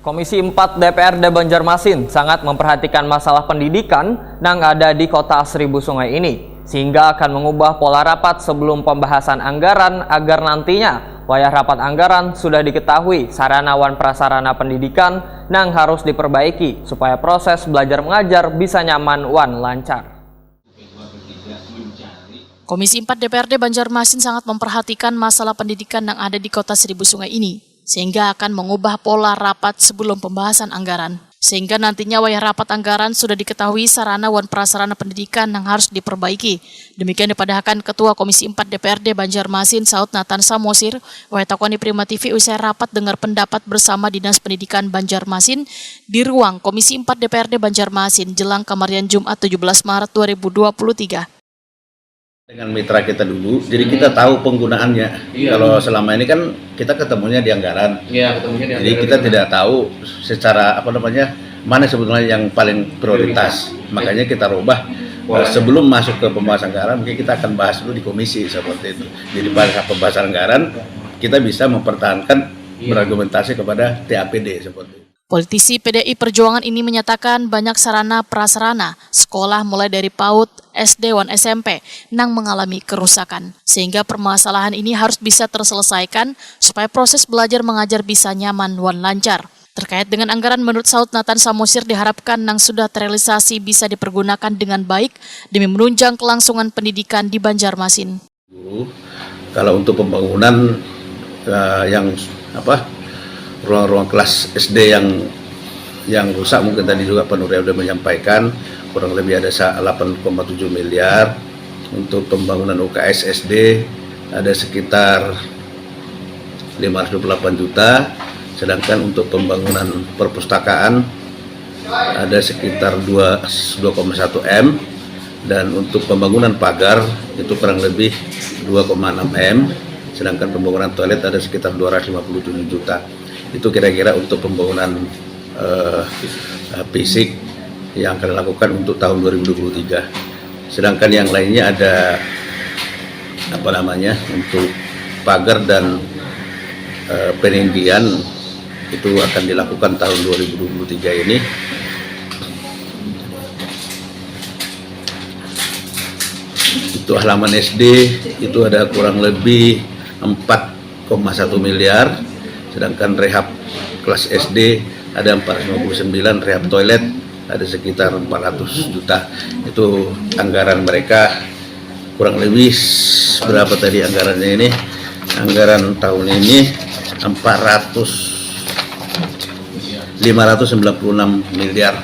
Komisi 4 DPRD Banjarmasin sangat memperhatikan masalah pendidikan yang ada di kota Seribu Sungai ini, sehingga akan mengubah pola rapat sebelum pembahasan anggaran agar nantinya wayah rapat anggaran sudah diketahui sarana wan prasarana pendidikan yang harus diperbaiki supaya proses belajar mengajar bisa nyaman wan lancar. Komisi 4 DPRD Banjarmasin sangat memperhatikan masalah pendidikan yang ada di kota Seribu Sungai ini, sehingga akan mengubah pola rapat sebelum pembahasan anggaran. Sehingga nantinya wayah rapat anggaran sudah diketahui sarana wan prasarana pendidikan yang harus diperbaiki. Demikian dipadahkan Ketua Komisi 4 DPRD Banjarmasin Saud Nathan Samosir, Waitakwani Prima TV usai rapat dengar pendapat bersama Dinas Pendidikan Banjarmasin di ruang Komisi 4 DPRD Banjarmasin jelang Kamarian Jumat 17 Maret 2023. Dengan mitra kita dulu, jadi kita tahu penggunaannya. Kalau selama ini kan kita ketemunya di anggaran. Jadi kita tidak tahu secara mana sebetulnya yang paling prioritas. Makanya kita rubah sebelum masuk ke pembahasan anggaran, mungkin kita akan bahas dulu di komisi seperti itu. Jadi pada pembahasan anggaran kita bisa mempertahankan berargumentasi kepada TAPD seperti itu. Politisi PDI Perjuangan ini menyatakan banyak sarana prasarana sekolah mulai dari PAUD, SD, dan SMP yang mengalami kerusakan. Sehingga permasalahan ini harus bisa terselesaikan supaya proses belajar mengajar bisa nyaman dan lancar. Terkait dengan anggaran menurut Saud Nathan Samosir diharapkan yang sudah terrealisasi bisa dipergunakan dengan baik demi menunjang kelangsungan pendidikan di Banjarmasin. Kalau untuk pembangunan ruang-ruang kelas SD yang rusak, mungkin tadi juga Pak Nuril sudah menyampaikan kurang lebih ada 8,7 miliar. Untuk pembangunan UKS SD ada sekitar 528 juta, sedangkan untuk pembangunan perpustakaan ada sekitar 2,1 M, dan untuk pembangunan pagar itu kurang lebih 2,6 M, sedangkan pembangunan toilet ada sekitar 257 juta. Itu kira-kira untuk pembangunan fisik yang akan dilakukan untuk tahun 2023. Sedangkan yang lainnya ada untuk pagar dan peninggian itu akan dilakukan tahun 2023 ini. Itu halaman SD itu ada kurang lebih 4,1 miliar. Sedangkan rehab kelas SD ada 459, rehab toilet ada sekitar 400 juta. Itu anggaran mereka kurang lebih berapa tadi anggarannya ini? Anggaran tahun ini 596 miliar.